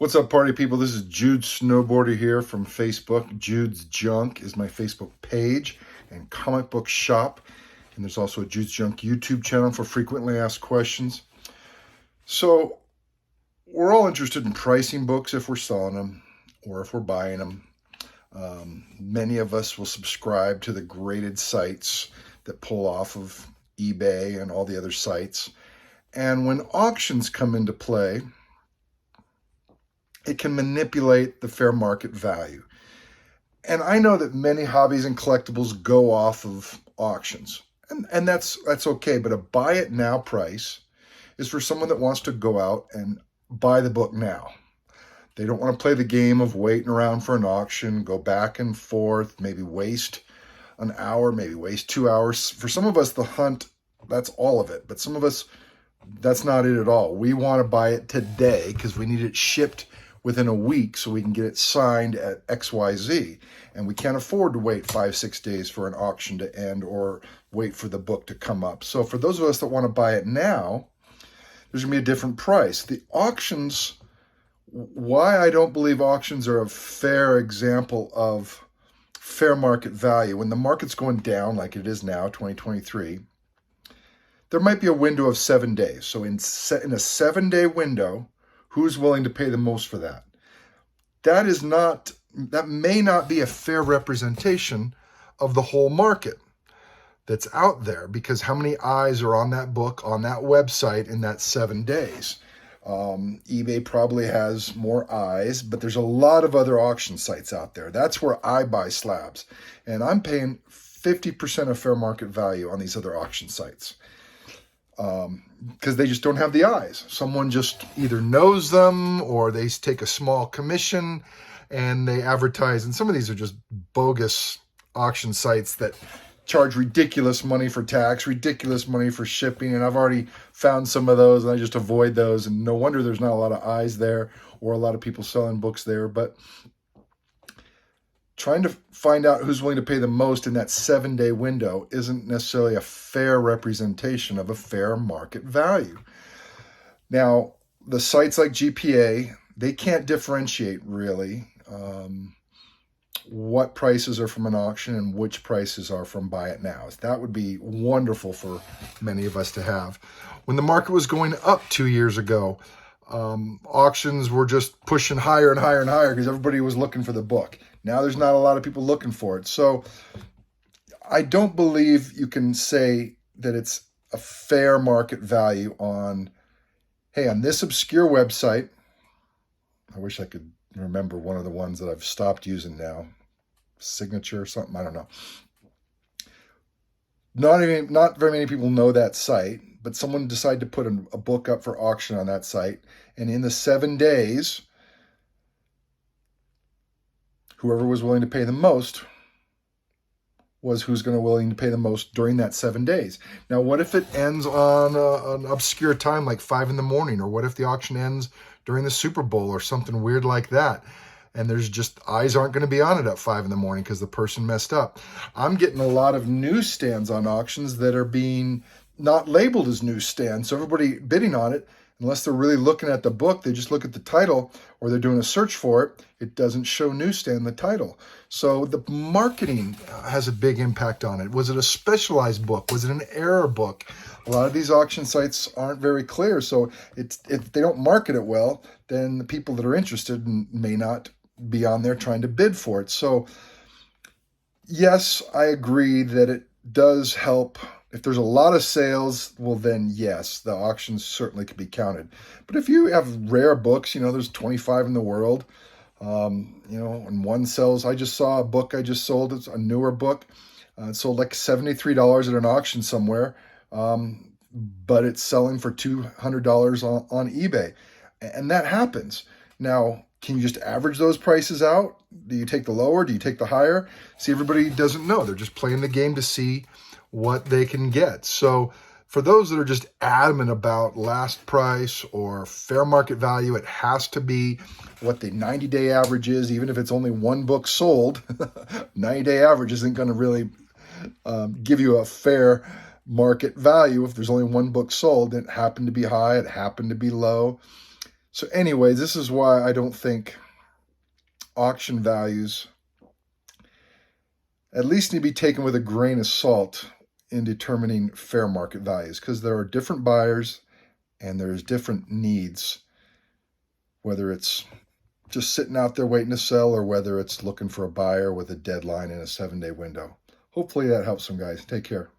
What's up, party people? This is Jude Snowboarder here from Facebook. Jude's Junk is my Facebook page and comic book shop. And there's also a Jude's Junk YouTube channel for frequently asked questions. So we're all interested in pricing books if we're selling them or if we're buying them. Many of us will subscribe to the graded sites that pull off of eBay and all the other sites. And when auctions come into play, it can manipulate the fair market value. And I know that many hobbies and collectibles go off of auctions. And that's okay, but a buy it now price is for someone that wants to go out and buy the book now. They don't want to play the game of waiting around for an auction, go back and forth, maybe waste an hour, maybe waste 2 hours. For some of us, the hunt, that's all of it. But some of us, that's not it at all. We want to buy it today because we need it shipped within a week so we can get it signed at XYZ. And we can't afford to wait 5-6 days for an auction to end or wait for the book to come up. So for those of us that want to buy it now, there's going to be a different price. The auctions, why I don't believe auctions are a fair example of fair market value. When the market's going down like it is now, 2023, there might be a window of 7 days. So in a 7-day window, who's willing to pay the most for that? That may not be a fair representation of the whole market that's out there, because how many eyes are on that book, on that website in that 7 days? eBay probably has more eyes, but there's a lot of other auction sites out there. That's where I buy slabs. And I'm paying 50% of fair market value on these other auction sites. Because they just don't have the eyes. Someone just either knows them or they take a small commission and they advertise. And some of these are just bogus auction sites that charge ridiculous money for tax, ridiculous money for shipping. And I've already found some of those and I just avoid those. And no wonder there's not a lot of eyes there or a lot of people selling books there. But trying to find out who's willing to pay the most in that 7-day window isn't necessarily a fair representation of a fair market value. Now, the sites like GPA, they can't differentiate really what prices are from an auction and which prices are from buy it nows. That would be wonderful for many of us to have. When the market was going up 2 years ago, auctions were just pushing higher and higher and higher because everybody was looking for the book. Now there's not a lot of people looking for it. So I don't believe you can say that it's a fair market value on, hey, on this obscure website, I wish I could remember one of the ones that I've stopped using now, Signature or something, I don't know. Not very many people know that site, but someone decided to put a book up for auction on that site. And in the 7 days, whoever was willing to pay the most was who's going to willing to pay the most during that 7 days. Now, what if it ends on an obscure time like 5 in the morning? Or what if the auction ends during the Super Bowl or something weird like that? And there's just eyes aren't going to be on it at 5 in the morning because the person messed up. I'm getting a lot of newsstands on auctions that are being not labeled as newsstands. So everybody bidding on it, unless they're really looking at the book, they just look at the title or they're doing a search for it. It doesn't show newsstand in the title. So the marketing has a big impact on it. Was it a specialized book? Was it an error book? A lot of these auction sites aren't very clear. So if they don't market it well, then the people that are interested may not be on there trying to bid for it. So yes, I agree that it does help. If there's a lot of sales, well then yes, the auctions certainly could be counted. But if you have rare books, there's 25 in the world, and one sells, I just saw a book I just sold, it's a newer book, it sold like $73 at an auction somewhere, but it's selling for $200 on eBay. And that happens. Now, can you just average those prices out? Do you take the lower? Do you take the higher? See, everybody doesn't know. They're just playing the game to see what they can get. So for those that are just adamant about last price or fair market value, it has to be what the 90-day average is. Even if it's only one book sold, 90-day average isn't going to really give you a fair market value if there's only one book sold. It happened to be high, it happened to be low. So anyway, this is why I don't think auction values at least need to be taken with a grain of salt in determining fair market values, because there are different buyers and there's different needs, whether it's just sitting out there waiting to sell or whether it's looking for a buyer with a deadline in a 7-day window. Hopefully that helps some guys. Take care.